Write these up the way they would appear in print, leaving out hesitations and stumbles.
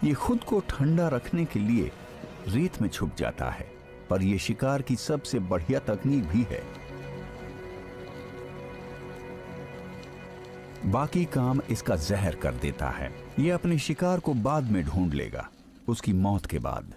ये खुद को ठंडा रखने के लिए रेत में छुप जाता है, पर यह शिकार की सबसे बढ़िया तकनीक भी है। बाकी काम इसका जहर कर देता है। यह अपने शिकार को बाद में ढूंढ लेगा, उसकी मौत के बाद।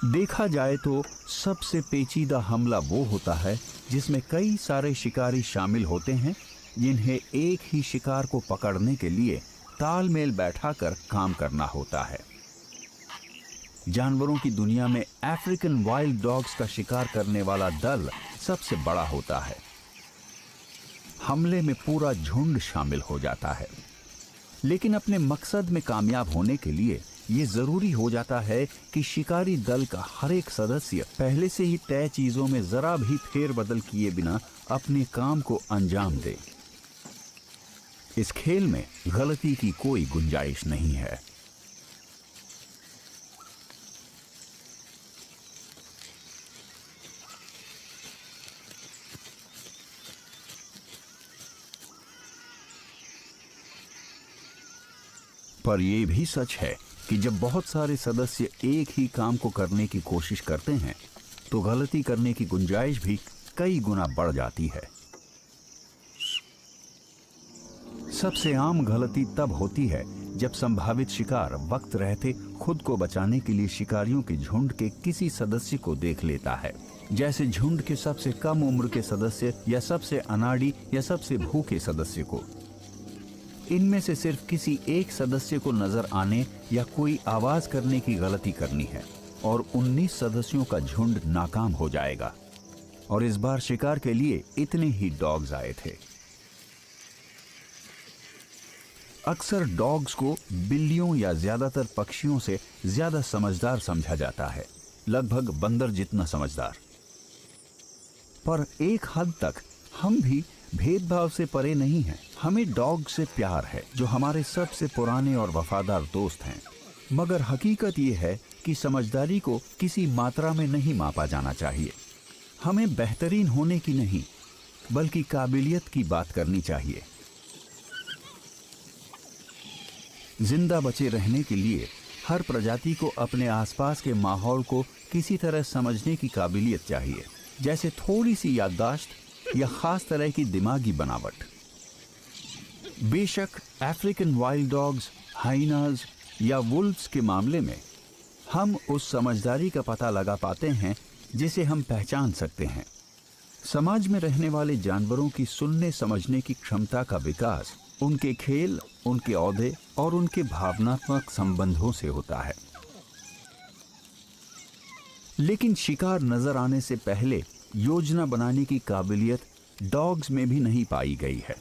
देखा जाए तो सबसे पेचीदा हमला वो होता है जिसमें कई सारे शिकारी शामिल होते हैं, जिन्हें एक ही शिकार को पकड़ने के लिए तालमेल बैठाकर काम करना होता है। जानवरों की दुनिया में अफ्रीकन वाइल्ड डॉग्स का शिकार करने वाला दल सबसे बड़ा होता है। हमले में पूरा झुंड शामिल हो जाता है, लेकिन अपने मकसद में कामयाब होने के लिए ये जरूरी हो जाता है कि शिकारी दल का हर एक सदस्य पहले से ही तय चीजों में जरा भी फेरबदल किए बिना अपने काम को अंजाम दे। इस खेल में गलती की कोई गुंजाइश नहीं है। पर यह भी सच है कि जब बहुत सारे सदस्य एक ही काम को करने की कोशिश करते हैं तो गलती करने की गुंजाइश भी कई गुना बढ़ जाती है। सबसे आम गलती तब होती है जब संभावित शिकार वक्त रहते खुद को बचाने के लिए शिकारियों के झुंड के किसी सदस्य को देख लेता है, जैसे झुंड के सबसे कम उम्र के सदस्य या सबसे अनाड़ी या सबसे भूखे सदस्य को। इनमें से सिर्फ किसी एक सदस्य को नजर आने या कोई आवाज करने की गलती करनी है और 19 सदस्यों का झुंड नाकाम हो जाएगा। और इस बार शिकार के लिए इतने ही डॉग्स आए थे। अक्सर डॉग्स को बिल्लियों या ज्यादातर पक्षियों से ज्यादा समझदार समझा जाता है, लगभग बंदर जितना समझदार। पर एक हद तक हम भी भेदभाव से परे नहीं हैं। हमें डॉग से प्यार है, जो हमारे सबसे पुराने और वफादार दोस्त हैं। मगर हकीकत यह है कि समझदारी को किसी मात्रा में नहीं मापा जाना चाहिए। हमें बेहतरीन होने की नहीं, बल्कि काबिलियत की बात करनी चाहिए। जिंदा बचे रहने के लिए हर प्रजाति को अपने आसपास के माहौल को किसी तरह समझने की काबिलियत चाहिए, जैसे थोड़ी सी याददाश्त या खास तरह की दिमागी बनावट। बेशक अफ्रीकन वाइल्ड डॉग्स, हाइनाज या वुल्व्स के मामले में हम उस समझदारी का पता लगा पाते हैं जिसे हम पहचान सकते हैं। समाज में रहने वाले जानवरों की सुनने समझने की क्षमता का विकास उनके खेल, उनके औहदे और उनके भावनात्मक संबंधों से होता है। लेकिन शिकार नजर आने से पहले योजना बनाने की काबिलियत डॉग्स में भी नहीं पाई गई है।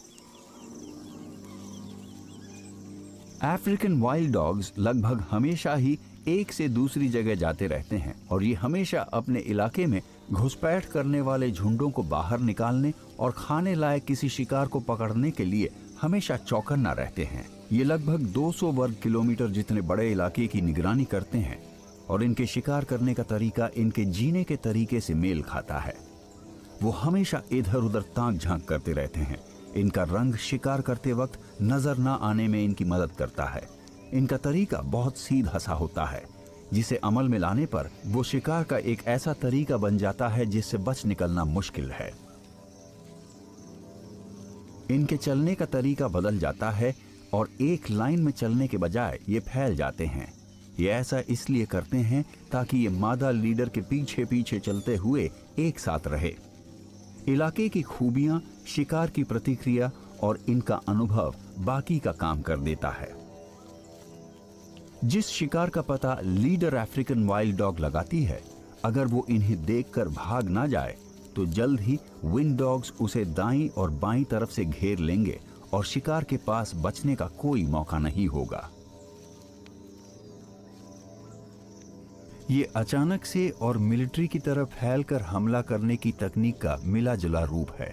अफ्रीकन वाइल्ड डॉग्स लगभग हमेशा ही एक से दूसरी जगह जाते रहते हैं और ये हमेशा अपने इलाके में घुसपैठ करने वाले झुंडों को बाहर निकालने और खाने लायक किसी शिकार को पकड़ने के लिए हमेशा चौकन्ना रहते हैं। ये लगभग 200 वर्ग किलोमीटर जितने बड़े इलाके की निगरानी करते हैं और इनके शिकार करने का तरीका इनके जीने के तरीके से मेल खाता है। वो हमेशा इधर उधर ताक झांक करते रहते हैं। इनका रंग शिकार करते वक्त नजर न आने में इनकी मदद करता है। इनका तरीका बहुत सीधा सा होता है, जिसे अमल में लाने पर वो शिकार का एक ऐसा तरीका बन जाता है जिससे बच निकलना मुश्किल है। इनके चलने का तरीका बदल जाता है और एक लाइन में चलने के बजाय ये फैल जाते हैं। ये ऐसा इसलिए करते हैं ताकि ये मादा लीडर के पीछे पीछे चलते हुए एक साथ रहे। इलाके की खूबियां, शिकार की प्रतिक्रिया और इनका अनुभव बाकी का काम कर देता है। जिस शिकार का पता लीडर अफ्रीकन वाइल्ड डॉग लगाती है, अगर वो इन्हें देखकर भाग ना जाए तो जल्द ही विंड डॉग्स उसे दाईं और बाईं तरफ से घेर लेंगे और शिकार के पास बचने का कोई मौका नहीं होगा। ये अचानक से और मिलिट्री की तरफ फैलकर हमला करने की तकनीक का मिला जुला रूप है।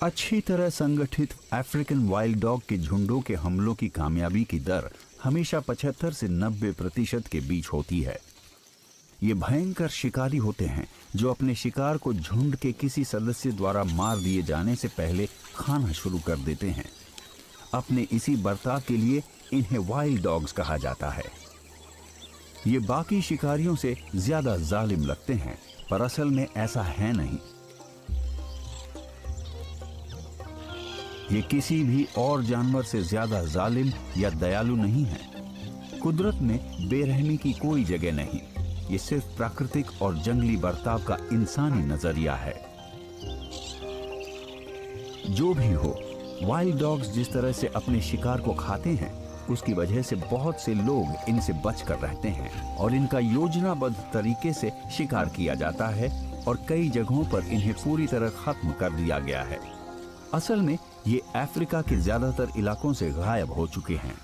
अच्छी तरह संगठित अफ्रीकन वाइल्ड डॉग के झुंडों के हमलों की कामयाबी की दर हमेशा 75 से 90% के बीच होती है। ये भयंकर शिकारी होते हैं जो अपने शिकार को झुंड के किसी सदस्य द्वारा मार दिए जाने से पहले खाना शुरू कर देते हैं। अपने इसी बर्ताव के लिए इन्हें वाइल्ड डॉग्स कहा जाता है। ये बाकी शिकारियों से ज्यादा जालिम लगते हैं, पर असल में ऐसा है नहीं। ये किसी भी और जानवर से ज्यादा जालिम या दयालु नहीं है। कुदरत में बेरहमी की कोई जगह नहीं। ये सिर्फ प्राकृतिक और जंगली बर्ताव का इंसानी नजरिया है। जो भी हो, वाइल्ड डॉग्स जिस तरह से अपने शिकार को खाते हैं, उसकी वजह से बहुत से लोग इनसे बचकर रहते हैं और इनका योजनाबद्ध तरीके से शिकार किया जाता है और कई जगहों पर इन्हें पूरी तरह खत्म कर दिया गया है। असल में ये अफ्रीका के ज्यादातर इलाकों से गायब हो चुके हैं।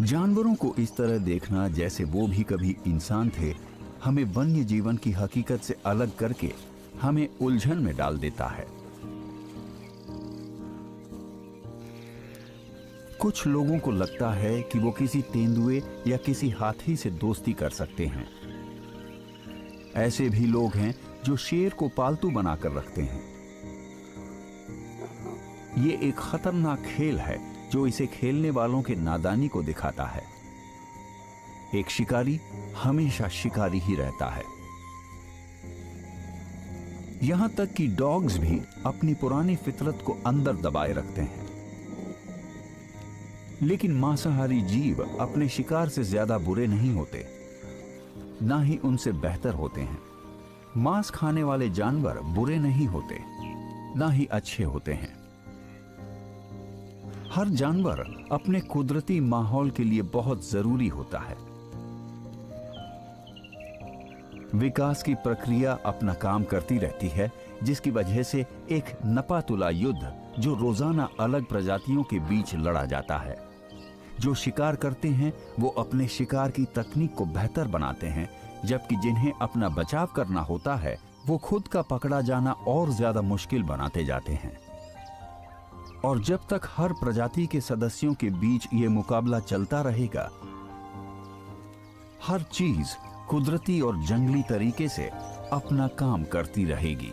जानवरों को इस तरह देखना जैसे वो भी कभी इंसान थे, हमें वन्य जीवन की हकीकत से अलग करके हमें उलझन में डाल देता है। कुछ लोगों को लगता है कि वो किसी तेंदुए या किसी हाथी से दोस्ती कर सकते हैं। ऐसे भी लोग हैं जो शेर को पालतू बनाकर रखते हैं। ये एक खतरनाक खेल है जो इसे खेलने वालों के नादानी को दिखाता है। एक शिकारी हमेशा शिकारी ही रहता है। यहां तक कि डॉग्स भी अपनी पुरानी फितरत को अंदर दबाए रखते हैं। लेकिन मांसाहारी जीव अपने शिकार से ज्यादा बुरे नहीं होते, ना ही उनसे बेहतर होते हैं। मांस खाने वाले जानवर बुरे नहीं होते, ना ही अच्छे होते हैं। हर जानवर अपने कुदरती माहौल के लिए बहुत जरूरी होता है। विकास की प्रक्रिया अपना काम करती रहती है, जिसकी वजह से एक नपातुला युद्ध जो रोजाना अलग प्रजातियों के बीच लड़ा जाता है। जो शिकार करते हैं वो अपने शिकार की तकनीक को बेहतर बनाते हैं, जबकि जिन्हें अपना बचाव करना होता है वो खुद का पकड़ा जाना और ज्यादा मुश्किल बनाते जाते हैं। और जब तक हर प्रजाति के सदस्यों के बीच ये मुकाबला चलता रहेगा, हर चीज कुदरती और जंगली तरीके से अपना काम करती रहेगी।